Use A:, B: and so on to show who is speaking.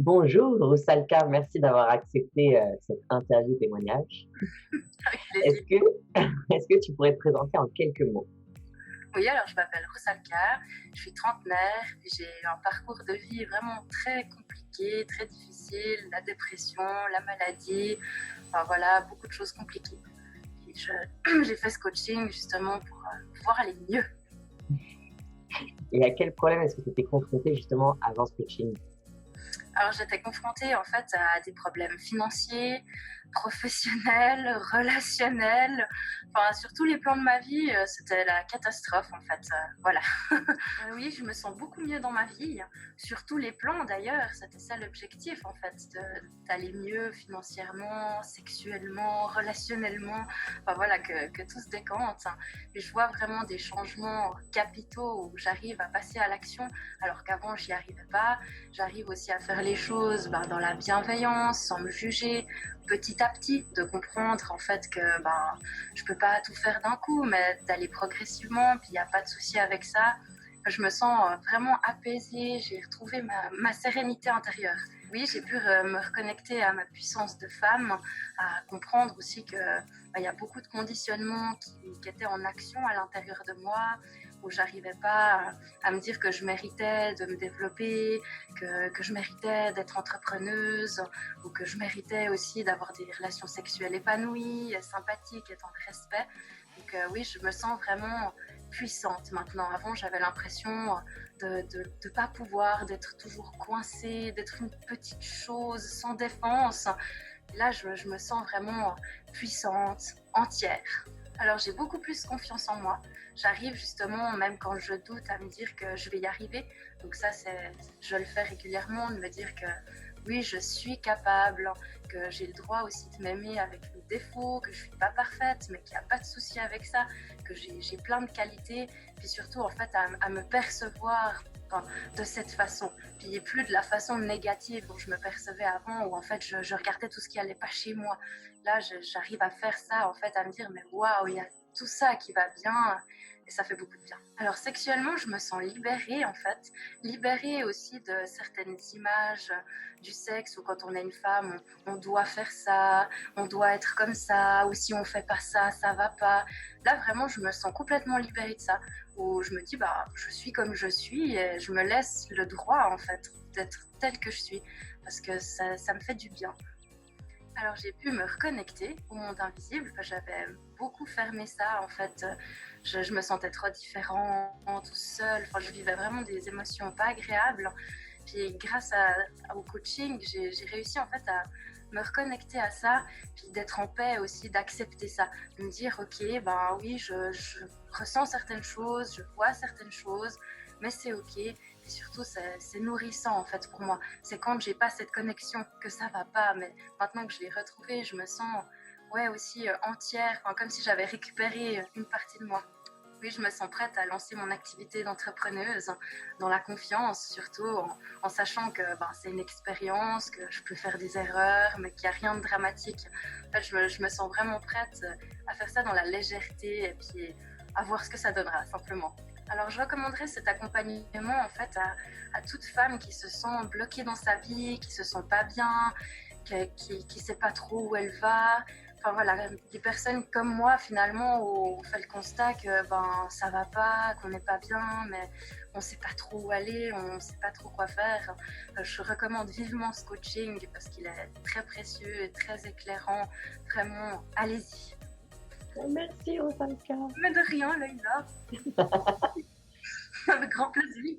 A: Bonjour Rosalka, merci d'avoir accepté cette interview témoignage.
B: Avec
A: Est-ce
B: plaisir.
A: que, est-ce que tu pourrais te présenter en quelques mots?
B: Oui, alors je m'appelle Rosalka, je suis trentenaire, j'ai un parcours de vie vraiment très compliqué, très difficile, la dépression, la maladie, enfin voilà, beaucoup de choses compliquées. Et j'ai fait ce coaching justement pour pouvoir aller mieux.
A: Et à quel problème est-ce que tu étais confronté justement avant ce coaching?
B: Alors j'étais confrontée en fait à des problèmes financiers, professionnels, relationnels, enfin sur tous les plans de ma vie, c'était la catastrophe en fait, voilà. Oui, je me sens beaucoup mieux dans ma vie, sur tous les plans d'ailleurs, c'était ça l'objectif en fait, d'aller mieux financièrement, sexuellement, relationnellement, enfin voilà, que tout se décante. Et je vois vraiment des changements capitaux où j'arrive à passer à l'action alors qu'avant j'y arrivais pas. J'arrive aussi à faire les choses dans la bienveillance, sans me juger, petit à petit, de comprendre en fait que je peux pas tout faire d'un coup, mais d'aller progressivement, puis il n'y a pas de souci avec ça. Je me sens vraiment apaisée, j'ai retrouvé ma sérénité intérieure. Oui, j'ai pu me reconnecter à ma puissance de femme, à comprendre aussi que il y a beaucoup de conditionnements qui étaient en action à l'intérieur de moi, où j'arrivais pas à me dire que je méritais de me développer, que je méritais d'être entrepreneuse, ou que je méritais aussi d'avoir des relations sexuelles épanouies, sympathiques et dans le respect. Donc oui, je me sens vraiment puissante maintenant. Avant, j'avais l'impression de pas pouvoir, d'être toujours coincée, d'être une petite chose sans défense. Et là, je me sens vraiment puissante, entière. Alors j'ai beaucoup plus confiance en moi. J'arrive justement, même quand je doute, à me dire que je vais y arriver. Donc ça, je le fais régulièrement, de me dire que oui, je suis capable, que j'ai le droit aussi de m'aimer avec mes défauts, que je suis pas parfaite, mais qu'il n'y a pas de souci avec ça, que j'ai plein de qualités, puis surtout en fait à me percevoir de cette façon, puis plus de la façon négative dont je me percevais avant, où en fait je regardais tout ce qui allait pas chez moi. Là, j'arrive à faire ça, en fait, à me dire mais waouh, il y a tout ça qui va bien, et ça fait beaucoup de bien. Alors sexuellement, je me sens libérée en fait, libérée aussi de certaines images du sexe où quand on est une femme, on doit faire ça, on doit être comme ça, ou si on fait pas ça, ça va pas. Là vraiment, je me sens complètement libérée de ça, où je me dis je suis comme je suis et je me laisse le droit en fait d'être telle que je suis, parce que ça me fait du bien. Alors j'ai pu me reconnecter au monde invisible. J'avais beaucoup fermé ça en fait. Je me sentais trop différente, tout seule. Enfin, je vivais vraiment des émotions pas agréables. Puis au coaching, j'ai réussi en fait à me reconnecter à ça, puis d'être en paix aussi, d'accepter ça, de me dire ok, ben oui, je ressens certaines choses, je vois certaines choses, mais c'est ok. Et surtout, c'est nourrissant en fait pour moi. C'est quand j'ai pas cette connexion que ça va pas, mais maintenant que je l'ai retrouvée, je me sens ouais aussi entière, enfin, comme si j'avais récupéré une partie de moi. Oui, je me sens prête à lancer mon activité d'entrepreneuse dans la confiance, surtout en sachant que c'est une expérience, que je peux faire des erreurs, mais qu'il n'y a rien de dramatique. En fait, je me sens vraiment prête à faire ça dans la légèreté et puis à voir ce que ça donnera, simplement. Alors, je recommanderais cet accompagnement en fait à toute femme qui se sent bloquée dans sa vie, qui se sent pas bien, qui sait pas trop où elle va. Enfin voilà, des personnes comme moi finalement où on fait le constat que ça va pas, qu'on n'est pas bien, mais on sait pas trop où aller, on sait pas trop quoi faire. Je recommande vivement ce coaching parce qu'il est très précieux et très éclairant. Vraiment, allez-y.
A: Merci Rosalka.
B: Mais de rien, Leïla, avec grand plaisir.